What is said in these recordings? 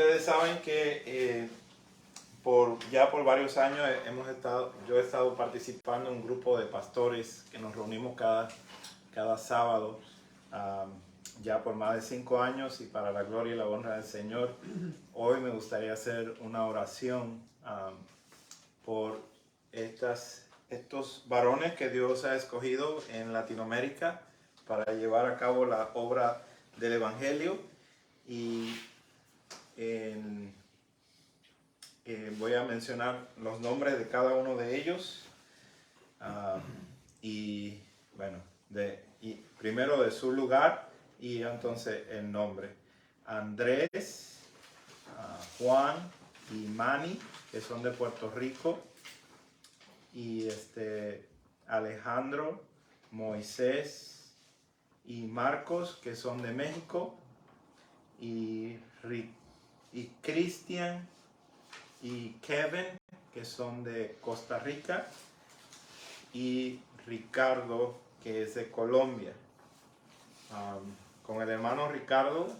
Ustedes saben que ya por varios años yo he estado participando en un grupo de pastores que nos reunimos cada sábado, ya por más de 5 años, y para la gloria y la honra del Señor, hoy me gustaría hacer una oración por estos varones que Dios ha escogido en Latinoamérica para llevar a cabo la obra del Evangelio. Y voy a mencionar los nombres de cada uno de ellos. Y bueno, primero de su lugar y entonces el nombre. Andrés, Juan y Manny, que son de Puerto Rico. Y Alejandro, Moisés y Marcos, que son de México. Y Cristian y Kevin, que son de Costa Rica. Y Ricardo, que es de Colombia. Con el hermano Ricardo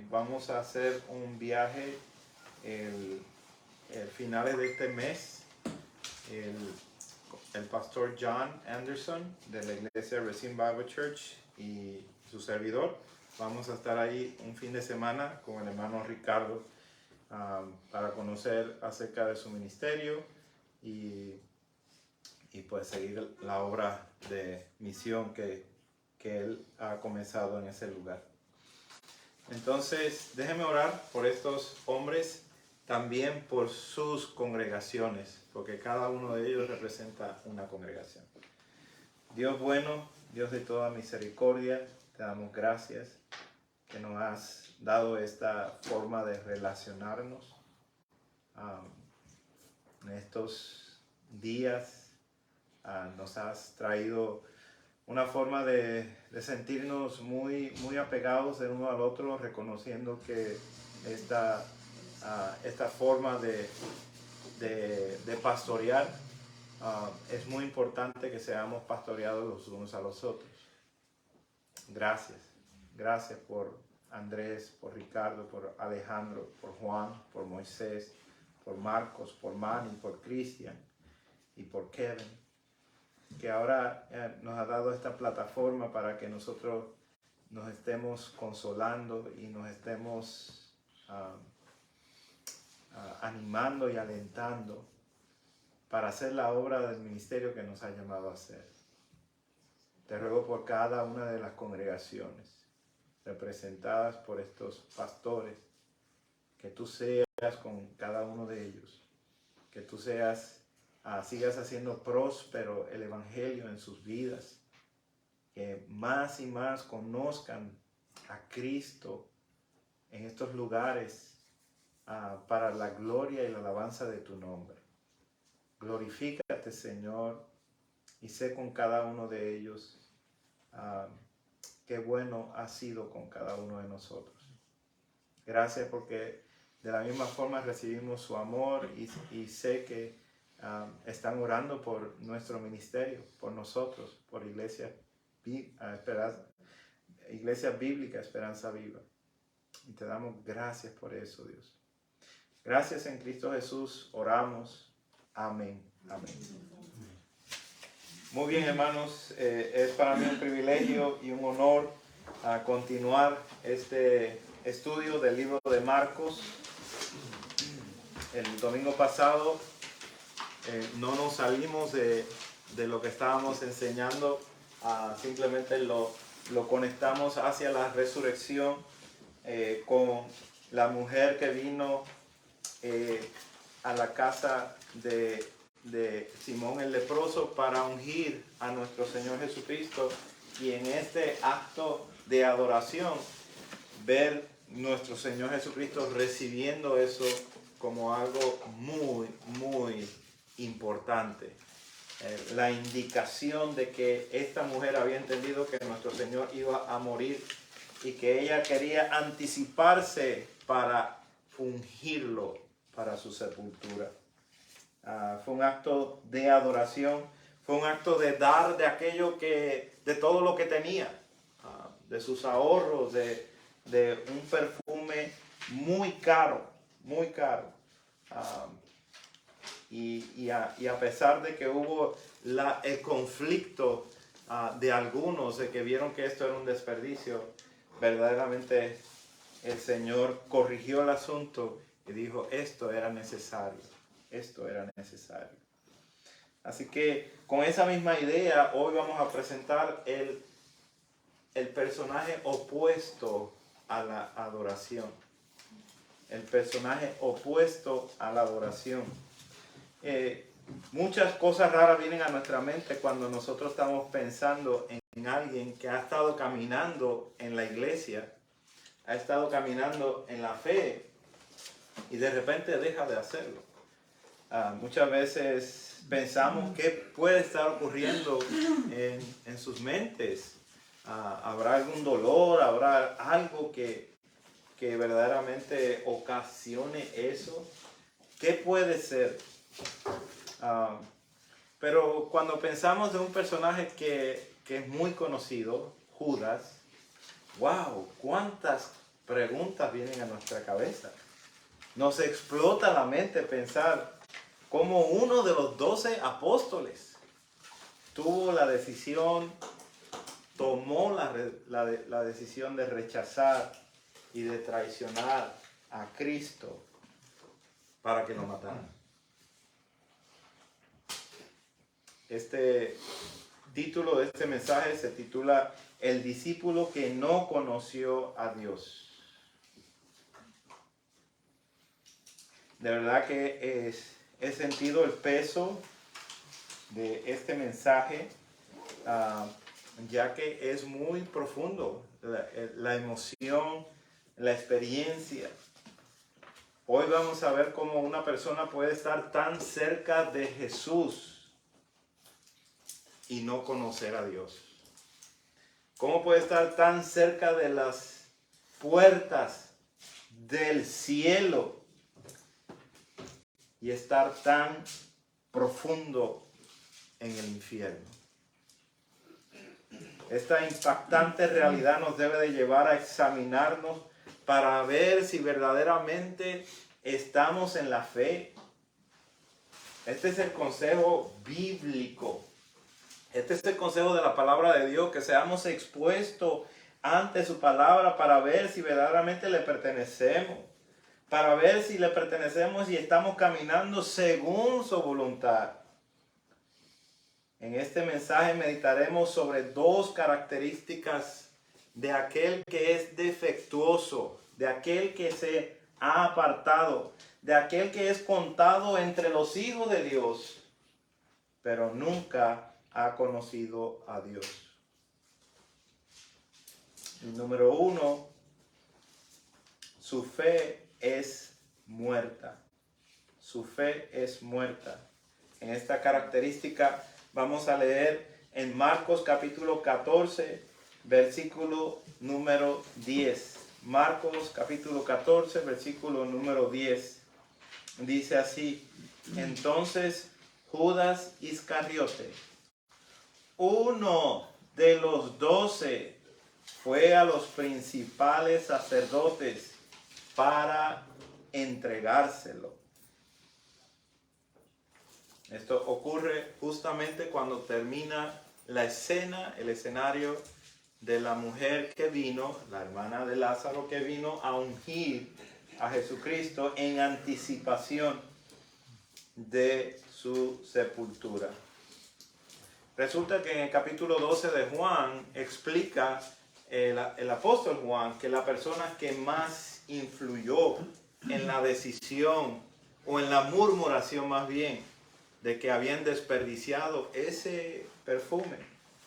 vamos a hacer un viaje el finales de este mes. El pastor John Anderson de la iglesia Racine Bible Church y su servidor vamos a estar ahí un fin de semana con el hermano Ricardo para conocer acerca de su ministerio y pues seguir la obra de misión que él ha comenzado en ese lugar. Entonces, déjenme orar por estos hombres, también por sus congregaciones, porque cada uno de ellos representa una congregación. Dios bueno, Dios de toda misericordia, te damos gracias que nos has dado esta forma de relacionarnos en estos días. Nos has traído una forma de sentirnos muy, muy apegados el uno al otro, reconociendo que esta forma de pastorear es muy importante, que seamos pastoreados los unos a los otros. Gracias por Andrés, por Ricardo, por Alejandro, por Juan, por Moisés, por Marcos, por Manny, por Cristian y por Kevin, que ahora nos ha dado esta plataforma para que nosotros nos estemos consolando y nos estemos animando y alentando para hacer la obra del ministerio que nos ha llamado a hacer. Te ruego por cada una de las congregaciones representadas por estos pastores, que tú seas con cada uno de ellos, que tú sigas haciendo próspero el Evangelio en sus vidas, que más y más conozcan a Cristo en estos lugares para la gloria y la alabanza de tu nombre. Glorifícate, Señor, y sé con cada uno de ellos. Qué bueno has sido con cada uno de nosotros. Gracias porque de la misma forma recibimos su amor y sé que están orando por nuestro ministerio, por nosotros, por Iglesia Bíblica Esperanza Viva. Y te damos gracias por eso, Dios. Gracias en Cristo Jesús, oramos. Amén. Amén. Muy bien, hermanos, es para mí un privilegio y un honor continuar este estudio del libro de Marcos. El domingo pasado no nos salimos de lo que estábamos enseñando, simplemente lo conectamos hacia la resurrección con la mujer que vino a la casa de Simón el leproso para ungir a nuestro Señor Jesucristo, y en este acto de adoración ver nuestro Señor Jesucristo recibiendo eso como algo muy, muy importante. La indicación de que esta mujer había entendido que nuestro Señor iba a morir y que ella quería anticiparse para ungirlo para su sepultura. Fue un acto de adoración, fue un acto de dar de todo lo que tenía, de sus ahorros, de un perfume muy caro, muy caro. Y a pesar de que hubo el conflicto de algunos de que vieron que esto era un desperdicio, verdaderamente el Señor corrigió el asunto y dijo, esto era necesario, esto era necesario. Así que con esa misma idea, hoy vamos a presentar el personaje opuesto a la adoración. El personaje opuesto a la adoración. Muchas cosas raras vienen a nuestra mente cuando nosotros estamos pensando en alguien que ha estado caminando en la iglesia, ha estado caminando en la fe y de repente deja de hacerlo. Muchas veces pensamos qué puede estar ocurriendo en sus mentes. ¿Habrá algún dolor? ¿Habrá algo que verdaderamente ocasione eso? ¿Qué puede ser? Pero cuando pensamos de un personaje que es muy conocido, Judas, wow, cuántas preguntas vienen a nuestra cabeza. Nos explota la mente pensar cómo uno de los 12 apóstoles tuvo la decisión, tomó la decisión de rechazar y de traicionar a Cristo para que lo mataran. Este título de este mensaje se titula El discípulo que no conoció a Dios. De verdad que he sentido el peso de este mensaje, ya que es muy profundo, la emoción, la experiencia. Hoy vamos a ver cómo una persona puede estar tan cerca de Jesús y no conocer a Dios. ¿Cómo puede estar tan cerca de las puertas del cielo y estar tan profundo en el infierno? Esta impactante realidad nos debe de llevar a examinarnos para ver si verdaderamente estamos en la fe. Este es el consejo bíblico. Este es el consejo de la palabra de Dios, que seamos expuestos ante su palabra para ver si verdaderamente le pertenecemos, para ver si le pertenecemos y estamos caminando según su voluntad. En este mensaje meditaremos sobre dos características de aquel que es defectuoso, de aquel que se ha apartado, de aquel que es contado entre los hijos de Dios, pero nunca ha conocido a Dios. Número 1, su fe es muerta. Su fe es muerta. En esta característica vamos a leer en Marcos capítulo 14, versículo número 10. Marcos capítulo 14, versículo número 10. Dice así: entonces Judas Iscariote, uno de los 12, fue a los principales sacerdotes para entregárselo. Esto ocurre justamente cuando termina la escena, el escenario de la mujer que vino, la hermana de Lázaro, que vino a ungir a Jesucristo en anticipación de su sepultura. Resulta que en el capítulo 12 de Juan explica el apóstol Juan que la persona que más influyó en la decisión o en la murmuración más bien de que habían desperdiciado ese perfume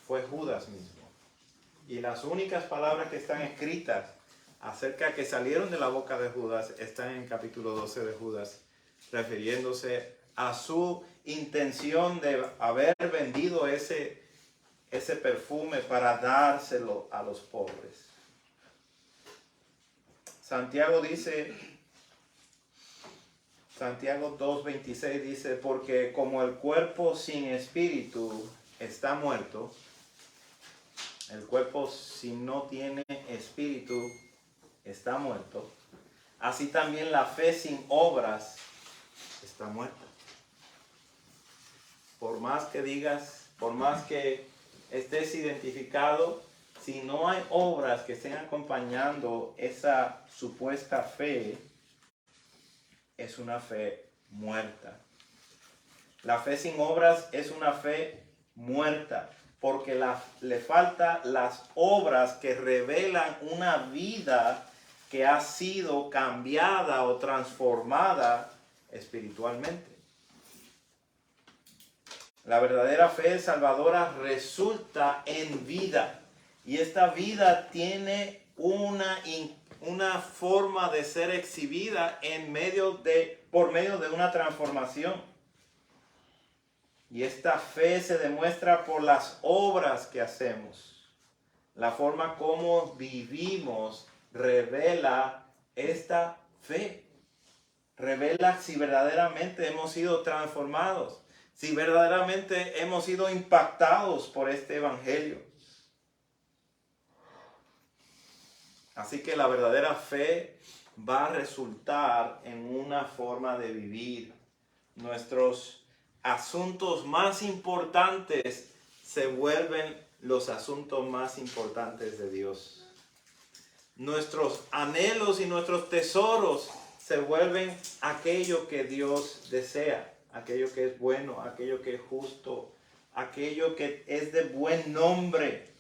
fue Judas mismo. Y las únicas palabras que están escritas acerca que salieron de la boca de Judas están en el capítulo 12 de Judas, refiriéndose a su intención de haber vendido ese perfume para dárselo a los pobres. Santiago 2:26 dice, porque como el cuerpo sin espíritu está muerto, el cuerpo si no tiene espíritu está muerto, así también la fe sin obras está muerta. Por más que digas, por más que estés identificado, si no hay obras que estén acompañando esa supuesta fe, es una fe muerta. La fe sin obras es una fe muerta, porque le falta las obras que revelan una vida que ha sido cambiada o transformada espiritualmente. La verdadera fe salvadora resulta en vida, y esta vida tiene una forma de ser exhibida por medio de una transformación. Y esta fe se demuestra por las obras que hacemos. La forma como vivimos revela esta fe. Revela si verdaderamente hemos sido transformados, si verdaderamente hemos sido impactados por este evangelio. Así que la verdadera fe va a resultar en una forma de vivir. Nuestros asuntos más importantes se vuelven los asuntos más importantes de Dios. Nuestros anhelos y nuestros tesoros se vuelven aquello que Dios desea, aquello que es bueno, aquello que es justo, aquello que es de buen nombre.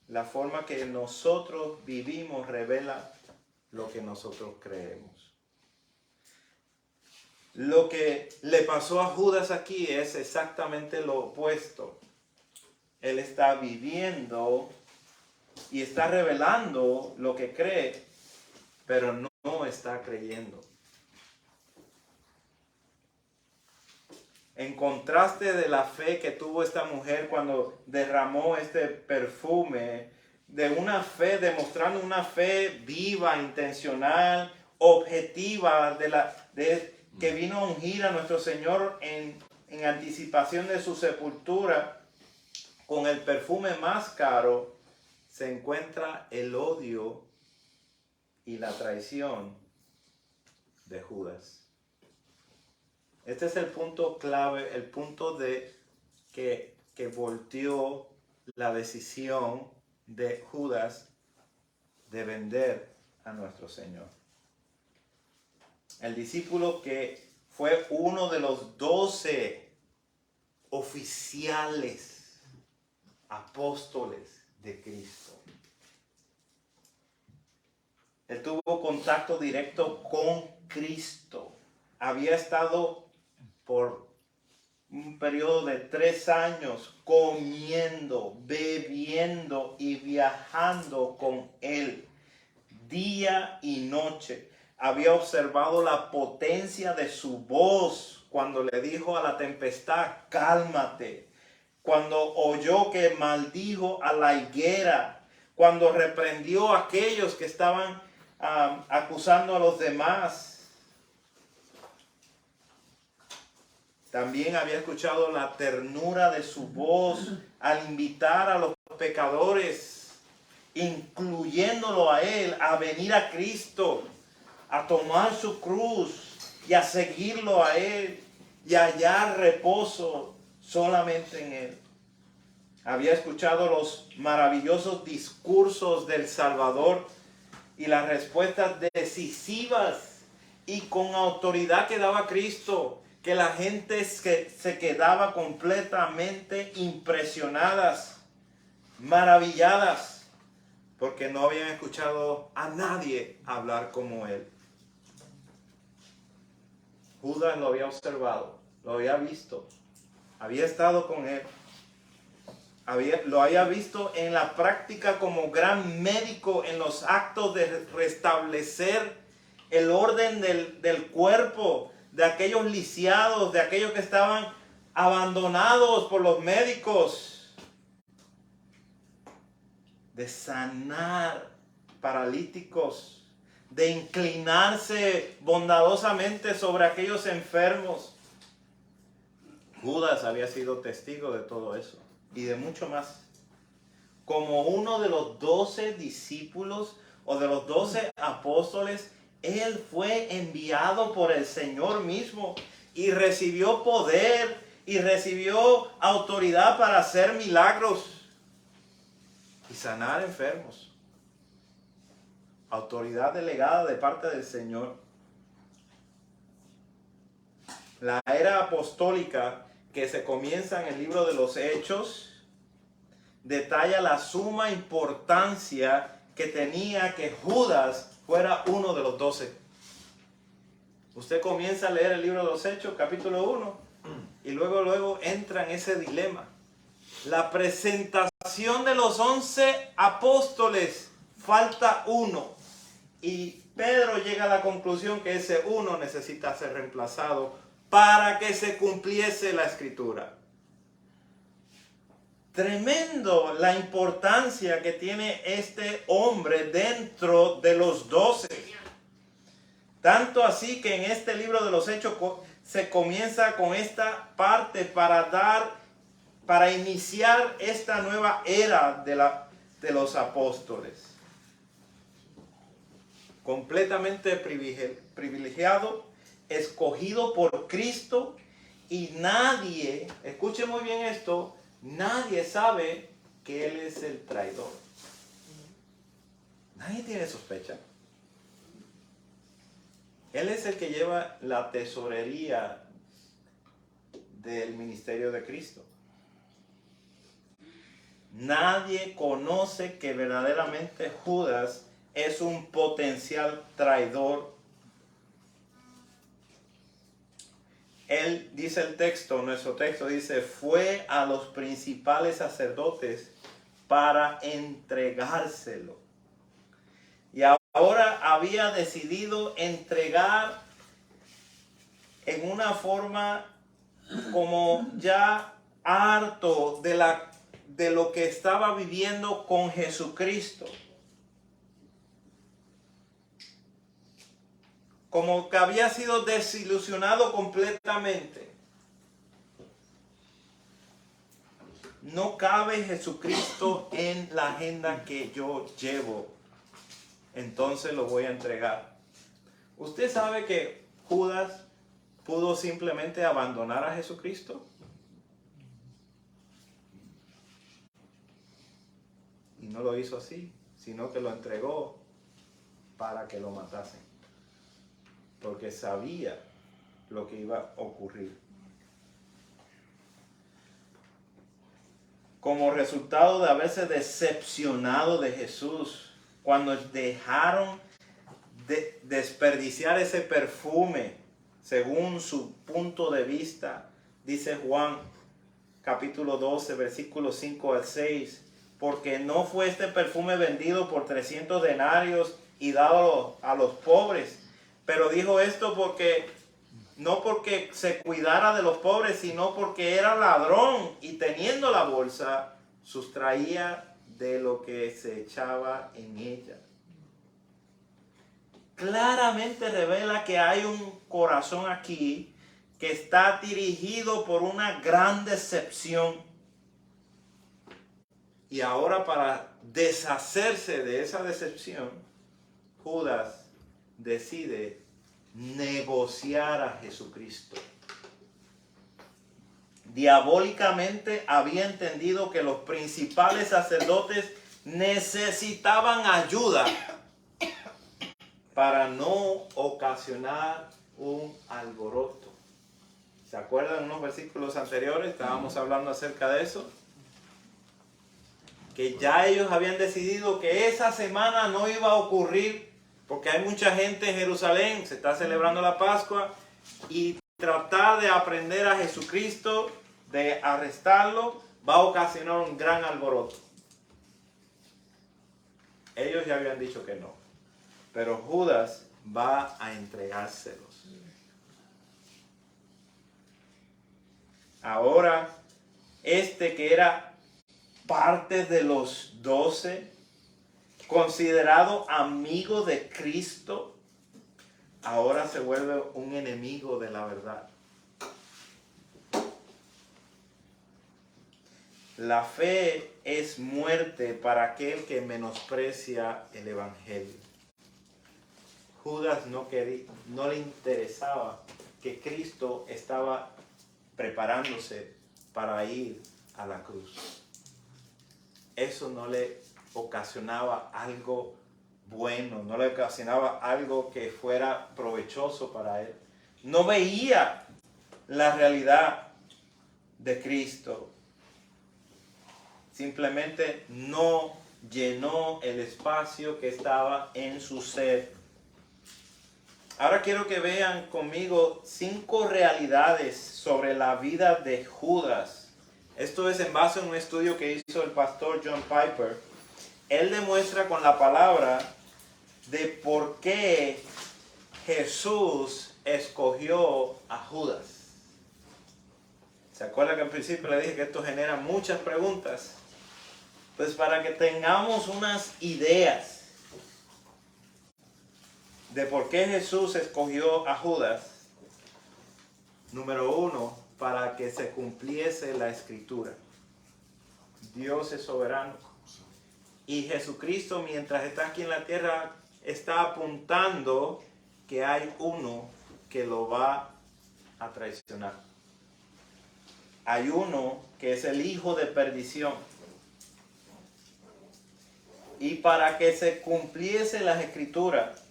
La forma que nosotros vivimos revela lo que nosotros creemos. Lo que le pasó a Judas aquí es exactamente lo opuesto. Él está viviendo y está revelando lo que cree, pero no está creyendo. En contraste de la fe que tuvo esta mujer cuando derramó este perfume, de una fe, demostrando una fe viva, intencional, objetiva, que vino a ungir a nuestro Señor en anticipación de su sepultura, con el perfume más caro, se encuentra el odio y la traición de Judas. Este es el punto clave, el punto que volteó la decisión de Judas de vender a nuestro Señor. El discípulo que fue uno de los 12 oficiales apóstoles de Cristo. Él tuvo contacto directo con Cristo. Había estado por un periodo de 3 años comiendo, bebiendo y viajando con Él día y noche. Había observado la potencia de su voz cuando le dijo a la tempestad, cálmate. Cuando oyó que maldijo a la higuera. Cuando reprendió a aquellos que estaban acusando a los demás. También había escuchado la ternura de su voz al invitar a los pecadores, incluyéndolo a él, a venir a Cristo, a tomar su cruz y a seguirlo a Él y a hallar reposo solamente en Él. Había escuchado los maravillosos discursos del Salvador y las respuestas decisivas y con autoridad que daba Cristo, que la gente se quedaba completamente impresionadas, maravilladas, porque no habían escuchado a nadie hablar como Él. Judas lo había observado, lo había visto, había estado con Él, lo había visto en la práctica como gran médico en los actos de restablecer el orden del cuerpo, de aquellos lisiados, de aquellos que estaban abandonados por los médicos, de sanar paralíticos, de inclinarse bondadosamente sobre aquellos enfermos. Judas había sido testigo de todo eso y de mucho más. Como uno de los 12 discípulos, o de los 12 apóstoles, él fue enviado por el Señor mismo y recibió poder y recibió autoridad para hacer milagros y sanar enfermos. Autoridad delegada de parte del Señor. La era apostólica que se comienza en el libro de los Hechos detalla la suma importancia que tenía que Judas fuera uno de los 12. Usted comienza a leer el libro de los Hechos, capítulo 1, y luego entra en ese dilema. La presentación de los 11 apóstoles, falta uno. Y Pedro llega a la conclusión que ese uno necesita ser reemplazado para que se cumpliese la escritura. Tremendo la importancia que tiene este hombre dentro de los 12. Tanto así que en este libro de los Hechos se comienza con esta parte para iniciar esta nueva era de los apóstoles. Completamente privilegiado, escogido por Cristo, y nadie, escuche muy bien esto, nadie sabe que Él es el traidor. Nadie tiene sospecha. Él es el que lleva la tesorería del ministerio de Cristo. Nadie conoce que verdaderamente Judas es un potencial traidor. Él, dice el texto, nuestro texto dice, fue a los principales sacerdotes para entregárselo. Y ahora había decidido entregar en una forma como ya harto de lo que estaba viviendo con Jesucristo. Como que había sido desilusionado completamente. No cabe Jesucristo en la agenda que yo llevo. Entonces lo voy a entregar. ¿Usted sabe que Judas pudo simplemente abandonar a Jesucristo? Y no lo hizo así, sino que lo entregó para que lo matasen. Porque sabía lo que iba a ocurrir. Como resultado de haberse decepcionado de Jesús, cuando dejaron de desperdiciar ese perfume según su punto de vista, dice Juan capítulo 12, versículos 5 al 6, porque no fue este perfume vendido por 300 denarios y dado a los pobres. Pero dijo esto no porque se cuidara de los pobres, sino porque era ladrón y teniendo la bolsa, sustraía de lo que se echaba en ella. Claramente revela que hay un corazón aquí que está dirigido por una gran decepción. Y ahora, para deshacerse de esa decepción, Judas decide negociar a Jesucristo. Diabólicamente había entendido que los principales sacerdotes necesitaban ayuda para no ocasionar un alboroto. ¿Se acuerdan unos versículos anteriores? Estábamos hablando acerca de eso. Que ya ellos habían decidido que esa semana no iba a ocurrir, porque hay mucha gente en Jerusalén, se está celebrando la Pascua, y tratar de aprender a Jesucristo, de arrestarlo, va a ocasionar un gran alboroto. Ellos ya habían dicho que no, pero Judas va a entregárselos. Ahora, que era parte de los 12, considerado amigo de Cristo, ahora se vuelve un enemigo de la verdad. La fe es muerte para aquel que menosprecia el Evangelio. Judas no le interesaba que Cristo estaba preparándose para ir a la cruz. Eso no le ocasionaba algo bueno, no le ocasionaba algo que fuera provechoso para él. No veía la realidad de Cristo. Simplemente no llenó el espacio que estaba en su ser. Ahora quiero que vean conmigo 5 realidades sobre la vida de Judas. Esto es en base a un estudio que hizo el pastor John Piper. Él demuestra con la palabra de por qué Jesús escogió a Judas. ¿Se acuerda que al principio le dije que esto genera muchas preguntas? Pues para que tengamos unas ideas de por qué Jesús escogió a Judas. Número 1, para que se cumpliese la Escritura. Dios es soberano. Y Jesucristo, mientras está aquí en la tierra, está apuntando que hay uno que lo va a traicionar. Hay uno que es el hijo de perdición. Y para que se cumpliese las Escrituras,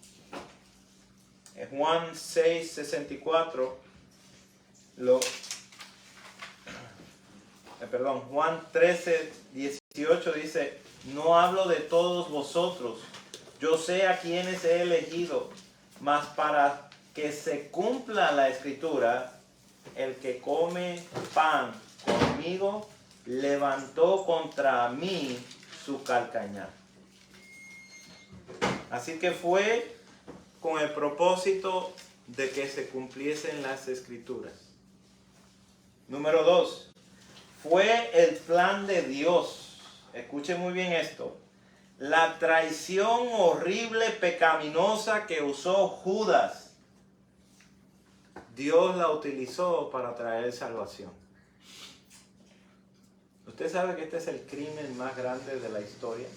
en Juan 6:64, Juan 13:18 dice: no hablo de todos vosotros, yo sé a quienes he elegido, mas para que se cumpla la Escritura, el que come pan conmigo levantó contra mí su calcañar. Así que fue con el propósito de que se cumpliesen las Escrituras. Número 2, fue el plan de Dios. Escuchen muy bien esto. La traición horrible, pecaminosa que usó Judas, Dios la utilizó para traer salvación. ¿Usted sabe que este es el crimen más grande de la historia?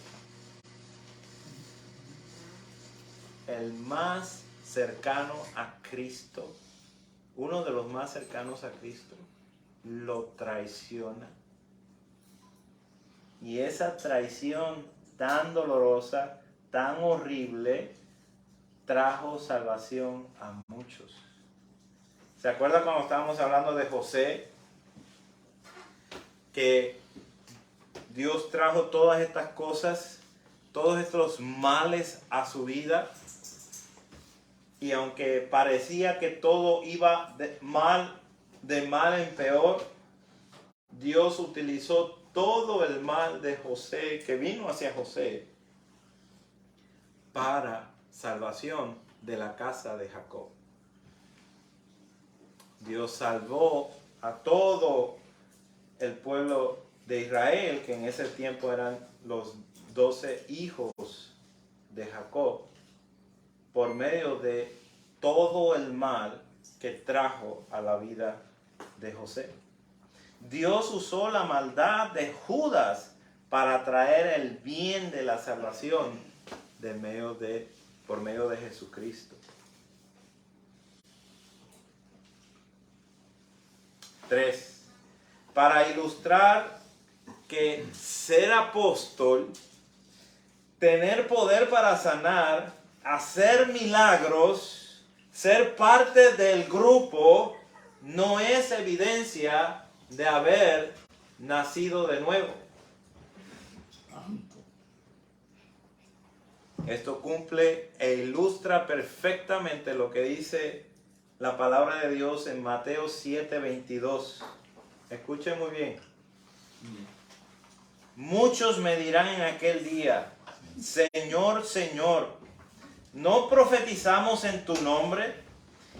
El más cercano a Cristo, uno de los más cercanos a Cristo, lo traiciona. Y esa traición tan dolorosa, tan horrible, trajo salvación a muchos. ¿Se acuerda cuando estábamos hablando de José? Que Dios trajo todas estas cosas, todos estos males a su vida. Y aunque parecía que todo iba de mal en peor, Dios utilizó todo el mal de José, que vino hacia José, para salvación de la casa de Jacob. Dios salvó a todo el pueblo de Israel, que en ese tiempo eran los 12 hijos de Jacob, por medio de todo el mal que trajo a la vida de José. Dios usó la maldad de Judas para traer el bien de la salvación por medio de Jesucristo. 3. Para ilustrar que ser apóstol, tener poder para sanar, hacer milagros, ser parte del grupo, no es evidencia de haber nacido de nuevo. Esto cumple e ilustra perfectamente lo que dice la palabra de Dios en Mateo 7:22. Escuchen muy bien. Muchos me dirán en aquel día: Señor, Señor, ¿no profetizamos en tu nombre?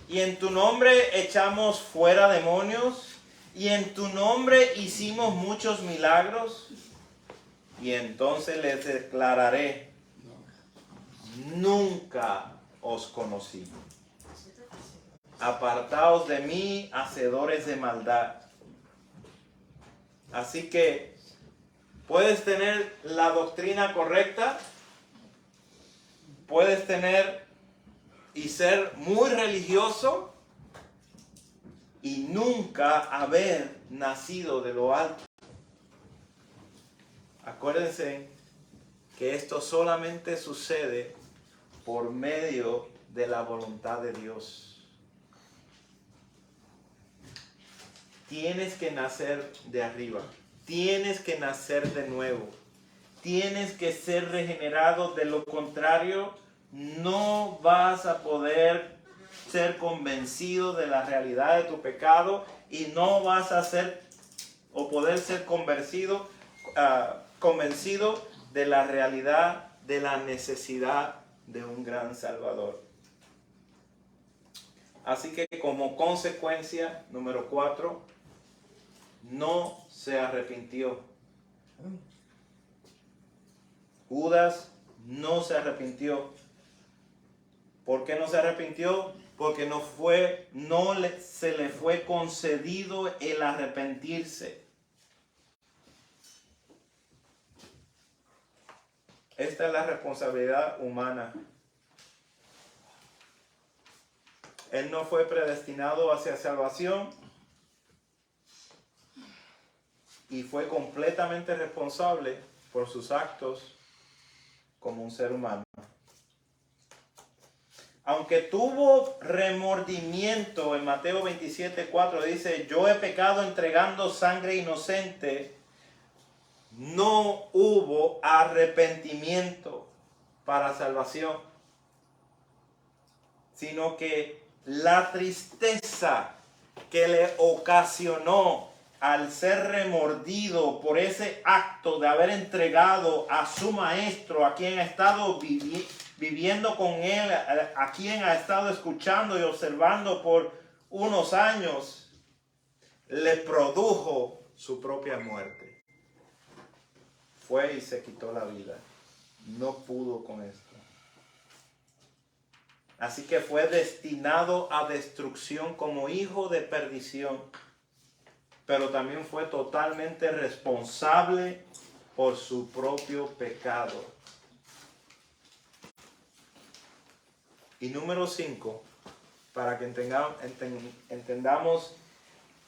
Y en tu nombre echamos fuera demonios, y en tu nombre hicimos muchos milagros. Y entonces les declararé: nunca os conocí. Apartaos de mí, hacedores de maldad. Así que Puedes tener la doctrina correcta, puedes tener y ser muy religioso y nunca haber nacido de lo alto. Acuérdense que esto solamente sucede por medio de la voluntad de Dios. Tienes que nacer de arriba. Tienes que nacer de nuevo. Tienes que ser regenerado. De lo contrario, no vas a poder ser convencido de la realidad de tu pecado y no vas a ser o poder ser convencido de la realidad de la necesidad de un gran Salvador. Así que como consecuencia, número 4, no se arrepintió. Judas no se arrepintió. ¿Por qué no se arrepintió? Porque se le fue concedido el arrepentirse. Esta es la responsabilidad humana. Él no fue predestinado hacia salvación y fue completamente responsable por sus actos como un ser humano. Aunque tuvo remordimiento, en Mateo 27:4 dice, yo he pecado entregando sangre inocente, no hubo arrepentimiento para salvación, sino que la tristeza que le ocasionó al ser remordido por ese acto de haber entregado a su maestro, a quien ha estado viviendo con él, a quien ha estado escuchando y observando por unos años, le produjo su propia muerte. Fue y se quitó la vida. No pudo con esto. Así que fue destinado a destrucción como hijo de perdición. Pero también fue totalmente responsable por su propio pecado. Y número 5, para que entendamos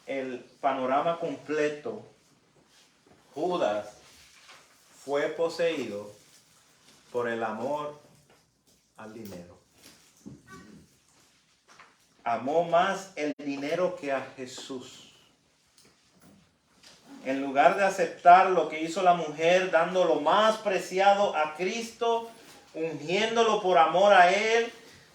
el panorama completo, Judas fue poseído por el amor al dinero. Amó más el dinero que a Jesús. En lugar de aceptar lo que hizo la mujer, dando lo más preciado a Cristo, ungiéndolo por amor a Él,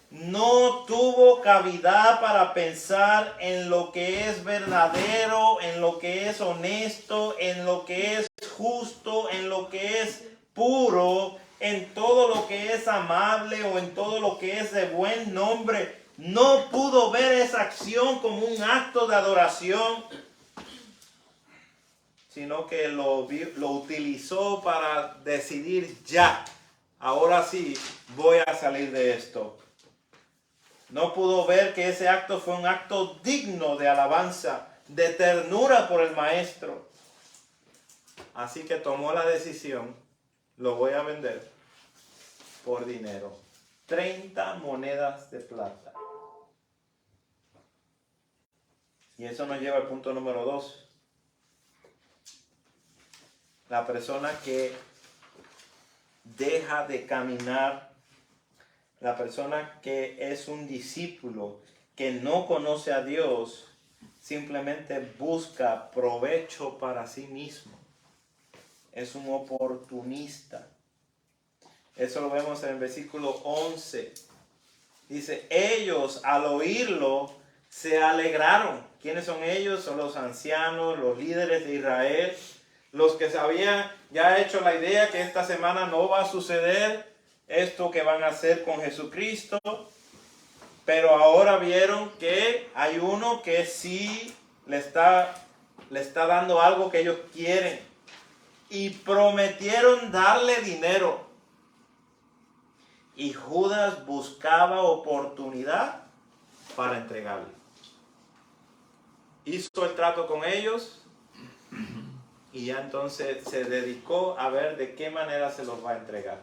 no tuvo cavidad para pensar en lo que es verdadero, en lo que es honesto, en lo que es justo, en lo que es puro, en todo lo que es amable o en todo lo que es de buen nombre. No pudo ver esa acción como un acto de adoración, sino que lo utilizó para decidir ya, ahora sí voy a salir de esto. No pudo ver que ese acto fue un acto digno de alabanza, de ternura por el maestro. Así que tomó la decisión, lo voy a vender por dinero. 30 monedas de plata. Y eso nos lleva al punto número 2. La persona que deja de caminar, la persona que es un discípulo, que no conoce a Dios, simplemente busca provecho para sí mismo. Es un oportunista. Eso lo vemos en el versículo 11. Dice, ellos al oírlo se alegraron. ¿Quiénes son ellos? Son los ancianos, los líderes de Israel, los que se habían ya hecho la idea que esta semana no va a suceder esto que van a hacer con Jesucristo, pero ahora vieron que hay uno que sí le está dando algo que ellos quieren y prometieron darle dinero. Y Judas buscaba oportunidad para entregarle. Hizo el trato con ellos y ya entonces se dedicó a ver de qué manera se los va a entregar.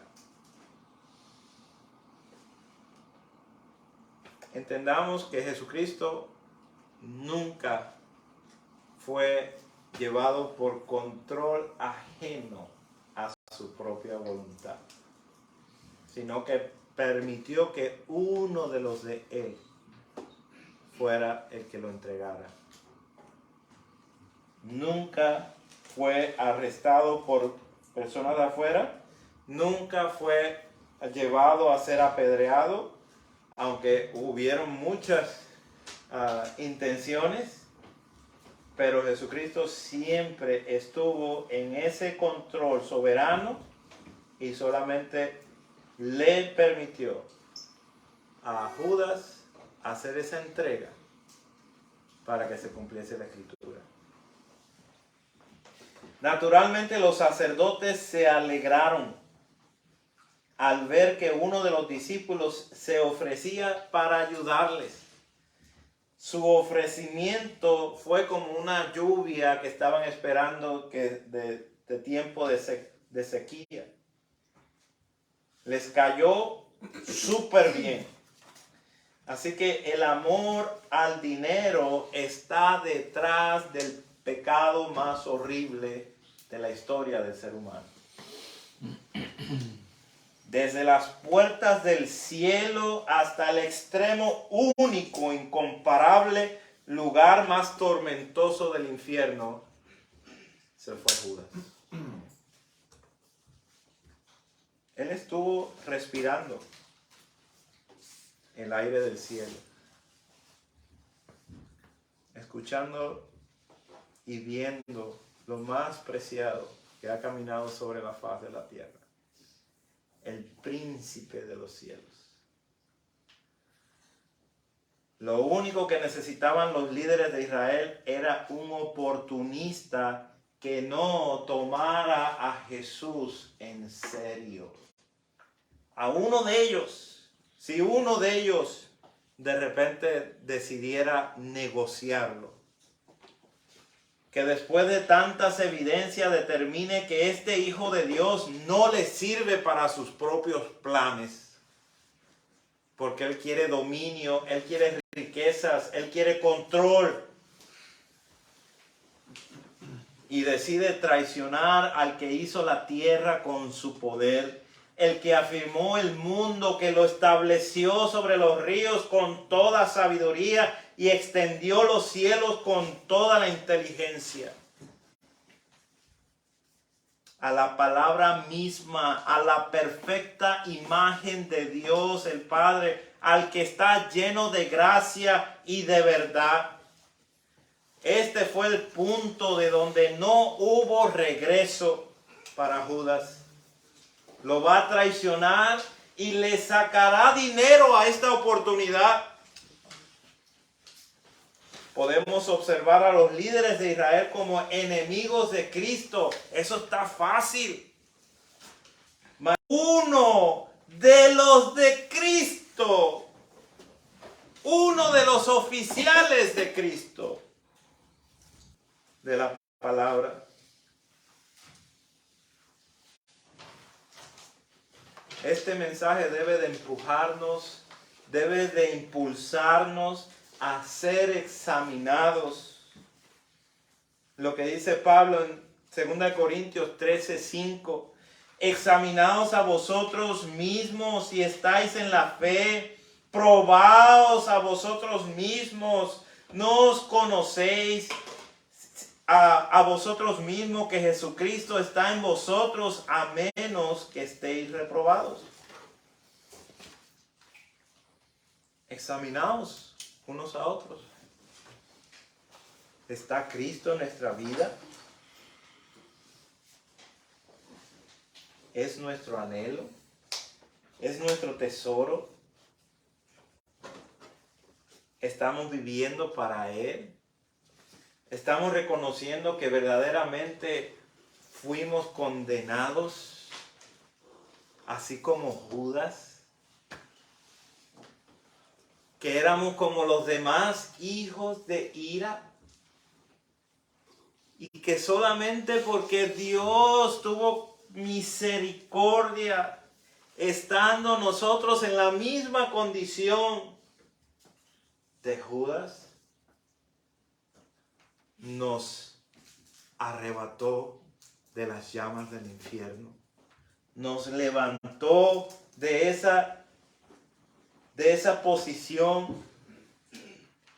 Entendamos que Jesucristo nunca fue llevado por control ajeno a su propia voluntad, sino que permitió que uno de los de él fuera el que lo entregara. Nunca fue arrestado por personas de afuera, nunca fue llevado a ser apedreado, aunque hubieron muchas intenciones, pero Jesucristo siempre estuvo en ese control soberano y solamente le permitió a Judas hacer esa entrega para que se cumpliese la escritura. Naturalmente los sacerdotes se alegraron al ver que uno de los discípulos se ofrecía para ayudarles. Su ofrecimiento fue como una lluvia que estaban esperando de tiempo de sequía. Les cayó súper bien. Así que el amor al dinero está detrás del pecado más horrible de la historia del ser humano. Desde las puertas del cielo hasta el extremo único, incomparable lugar más tormentoso del infierno, se fue Judas. Él estuvo respirando el aire del cielo, escuchando y viendo lo más preciado que ha caminado sobre la faz de la tierra, el príncipe de los cielos. Lo único que necesitaban los líderes de Israel era un oportunista que no tomara a Jesús en serio. A uno de ellos, si uno de ellos de repente decidiera negociarlo, que después de tantas evidencias determine que este Hijo de Dios no le sirve para sus propios planes, porque Él quiere dominio, Él quiere riquezas, Él quiere control, y decide traicionar al que hizo la tierra con su poder, el que afirmó el mundo, que lo estableció sobre los ríos con toda sabiduría y extendió los cielos con toda la inteligencia. A la palabra misma, a la perfecta imagen de Dios el Padre, al que está lleno de gracia y de verdad. Este fue el punto de donde no hubo regreso para Judas. Lo va a traicionar y le sacará dinero a esta oportunidad. Podemos observar a los líderes de Israel como enemigos de Cristo. Eso está fácil. Mas uno de los de Cristo, uno de los oficiales de Cristo, de la palabra, este mensaje debe de empujarnos, debe de impulsarnos a ser examinados. Lo que dice Pablo en 2 Corintios 13:5, examinaos a vosotros mismos si estáis en la fe, probaos a vosotros mismos, no os conocéis a vosotros mismos que Jesucristo está en vosotros, a menos que estéis reprobados. Examinaos unos a otros. ¿Está Cristo en nuestra vida? ¿Es nuestro anhelo? ¿Es nuestro tesoro? ¿Estamos viviendo para Él? ¿Estamos reconociendo que verdaderamente fuimos condenados, así como Judas? ¿Que éramos como los demás hijos de ira? Y que solamente porque Dios tuvo misericordia, estando nosotros en la misma condición de Judas, nos arrebató de las llamas del infierno, nos levantó de esa posición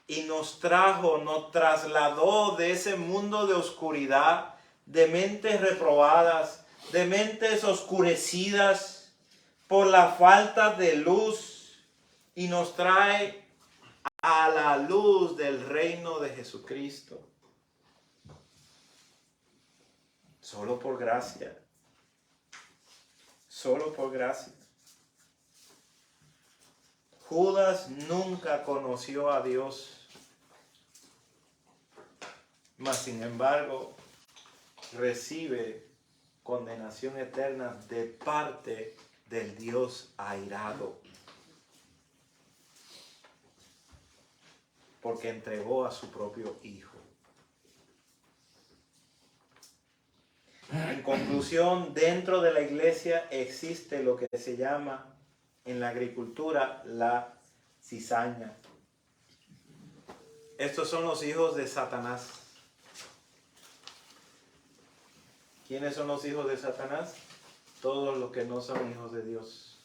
y nos trasladó de ese mundo de oscuridad, de mentes reprobadas, de mentes oscurecidas por la falta de luz, y nos trae a la luz del reino de Jesucristo. Solo por gracia. Solo por gracia. Judas nunca conoció a Dios. Mas sin embargo, recibe condenación eterna de parte del Dios airado, porque entregó a su propio Hijo. En conclusión, dentro de la iglesia existe lo que se llama en la agricultura la cizaña. Estos son los hijos de Satanás. ¿Quiénes son los hijos de Satanás? Todos los que no son hijos de Dios.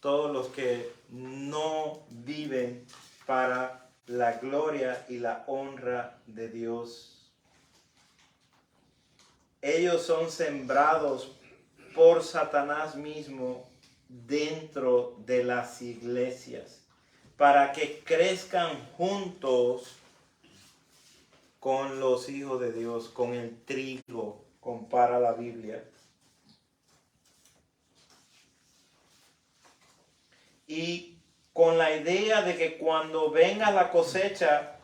Todos los que no viven para la gloria y la honra de Dios. Ellos son sembrados por Satanás mismo dentro de las iglesias para que crezcan juntos con los hijos de Dios, con el trigo, compara la Biblia. Y con la idea de que cuando venga la cosecha,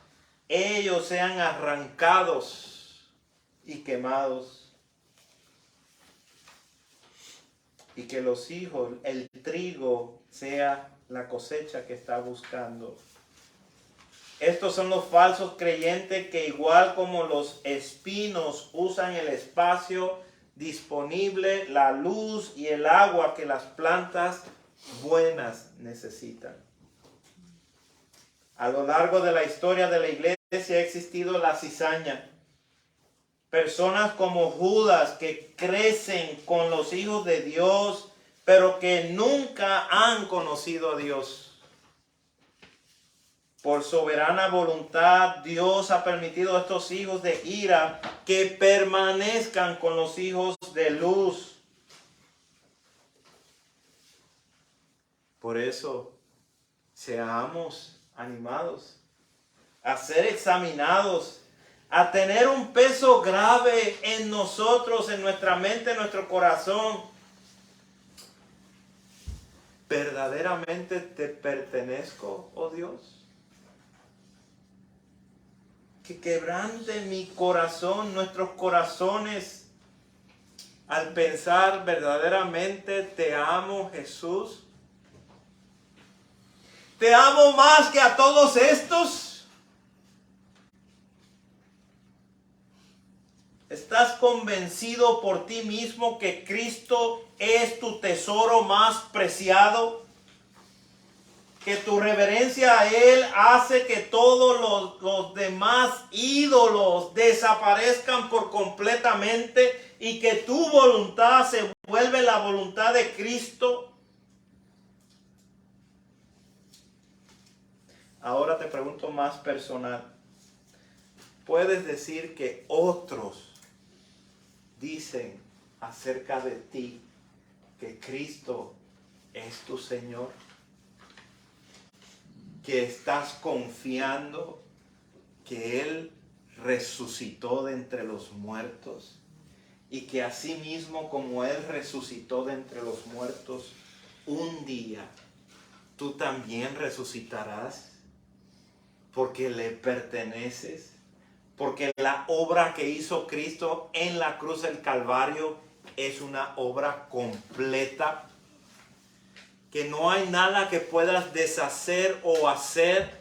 ellos sean arrancados y quemados. Y que los hijos, el trigo, sea la cosecha que está buscando. Estos son los falsos creyentes que, igual como los espinos, usan el espacio disponible, la luz y el agua que las plantas buenas necesitan. A lo largo de la historia de la iglesia ha existido la cizaña. Personas como Judas que crecen con los hijos de Dios, pero que nunca han conocido a Dios. Por soberana voluntad, Dios ha permitido a estos hijos de ira que permanezcan con los hijos de luz. Por eso, seamos animados a ser examinados, a tener un peso grave en nosotros, en nuestra mente, en nuestro corazón. ¿Verdaderamente te pertenezco, oh Dios? Que quebrante mi corazón, nuestros corazones, al pensar verdaderamente te amo, Jesús. Te amo más que a todos estos. ¿Estás convencido por ti mismo que Cristo es tu tesoro más preciado? Que tu reverencia a Él hace que todos los demás ídolos desaparezcan por completamente y que tu voluntad se vuelve la voluntad de Cristo. Ahora te pregunto más personal. ¿Puedes decir que otros dicen acerca de ti que Cristo es tu Señor? Que estás confiando que Él resucitó de entre los muertos y que así mismo como Él resucitó de entre los muertos, un día tú también resucitarás porque le perteneces, porque la obra que hizo Cristo en la cruz del Calvario es una obra completa, que no hay nada que puedas deshacer o hacer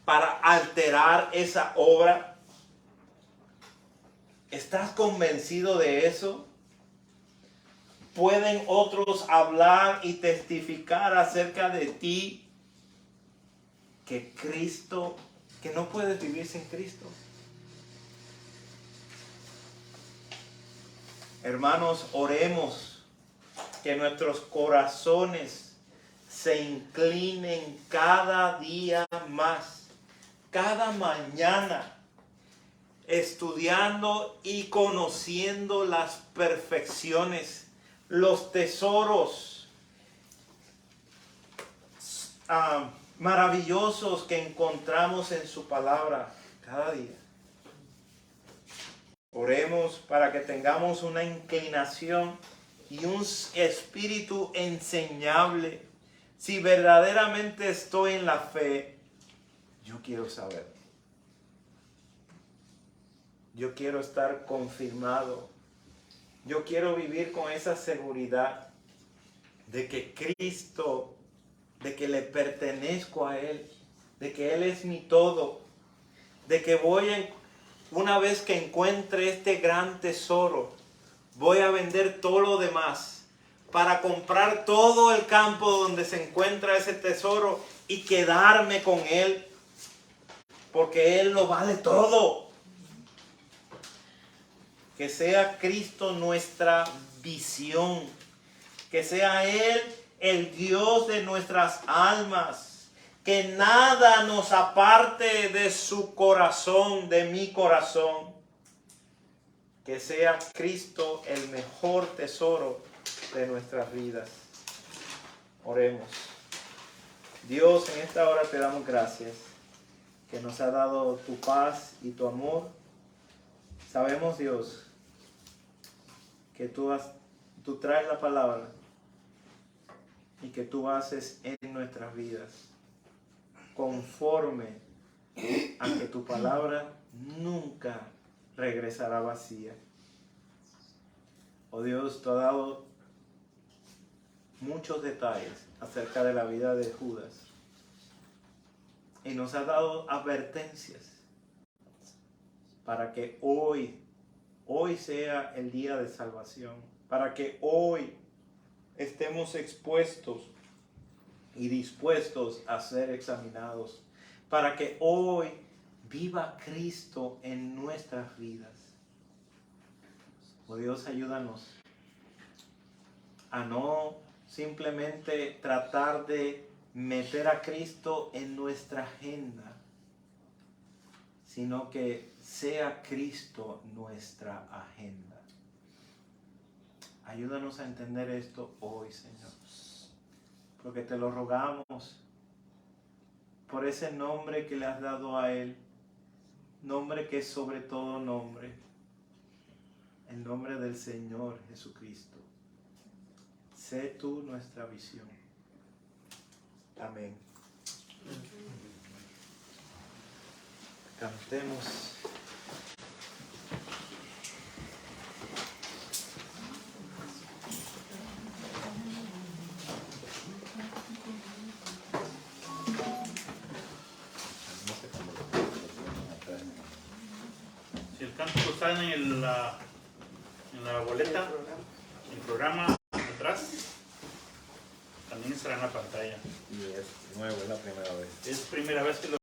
para alterar esa obra. ¿Estás convencido de eso? ¿Pueden otros hablar y testificar acerca de ti que Cristo, que no puedes vivir sin Cristo? Hermanos, oremos que nuestros corazones se inclinen cada día más, cada mañana, estudiando y conociendo las perfecciones, los tesoros maravillosos que encontramos en su palabra cada día. Oremos para que tengamos una inclinación y un espíritu enseñable. Si verdaderamente estoy en la fe, yo quiero saber. Yo quiero estar confirmado. Yo quiero vivir con esa seguridad de que Cristo, de que le pertenezco a Él, de que Él es mi todo, de que una vez que encuentre este gran tesoro, voy a vender todo lo demás para comprar todo el campo donde se encuentra ese tesoro y quedarme con Él, porque Él lo vale todo. Que sea Cristo nuestra visión, que sea Él el Dios de nuestras almas, que nada nos aparte de su corazón, de mi corazón. Que sea Cristo el mejor tesoro de nuestras vidas. Oremos. Dios, en esta hora te damos gracias, que nos ha dado tu paz y tu amor. Sabemos, Dios, que tú traes la palabra y que tú haces en nuestras vidas conforme a que tu palabra nunca regresará vacía. Oh Dios, tú has dado muchos detalles acerca de la vida de Judas y nos has dado advertencias para que hoy sea el día de salvación, para que hoy estemos expuestos y dispuestos a ser examinados, para que hoy viva Cristo en nuestras vidas. Oh Dios, ayúdanos a no simplemente tratar de meter a Cristo en nuestra agenda, sino que sea Cristo nuestra agenda. Ayúdanos a entender esto hoy, Señor, porque te lo rogamos por ese nombre que le has dado a Él, nombre que es sobre todo nombre, el nombre del Señor Jesucristo. Sé tú nuestra visión. Amén. Cantemos. Si el cántico está en la boleta, el programa atrás, también estará en la pantalla. Y es nuevo, es la primera vez. Es primera vez que lo